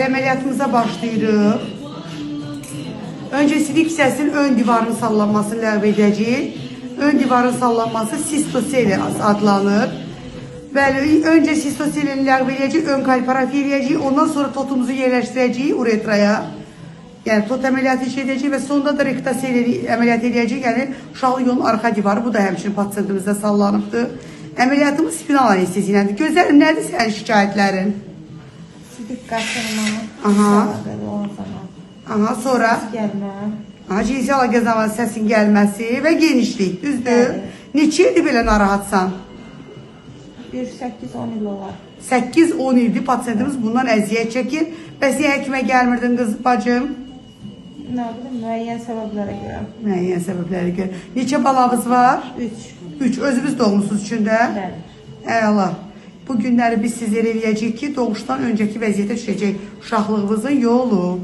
Əməliyyatımıza başlayırıq. Önce silik hissəsinin ön divarının sallanmasını ləğv edəcəyik. Ön divarın sallanması sistoseli adlanır. Bəli, önce sistoselini ləğv edəcəyik, ön kalparafi eləyəcəyik. Ondan sonra totumuzu yerləşdirəcəyik uretraya. Yəni tot əməliyyatı edəcəyik və sonunda da rektaseli əməliyyat edəcəyik. Yəni uşaqlı yolun arxa divarı, bu da həmçinin pasiyentimizdə sallanıbdır. Əməliyyatımız spinal anestezi iləndir. Gözlərim, nədir sənin şikayətlərin? Sidik qaçırmamı. Aha, sonra? Səs gəlmə. Aha, cinsi əlaqə zamanı səsin gəlməsi və genişlik, düzdür? Neçə ildir belə narahatsan? 8-10 il olar. 8-10 ildir pasiyentimiz bundan əziyyət çəkir. Bəs niyə həkimə gəlmirdin qız bacım? Nə bilim, müəyyən səbəblərə görə. Müəyyən səbəblərə görə. Neçə balamız var? 3. 3. Özünüz doğmusunuz üçündə? Bəli. Allah. Bu günləri biz sizlərə eləyəcəyik ki, doğuşdan öncəki vəziyyətə düşəcək uşaqlığımızın yolu.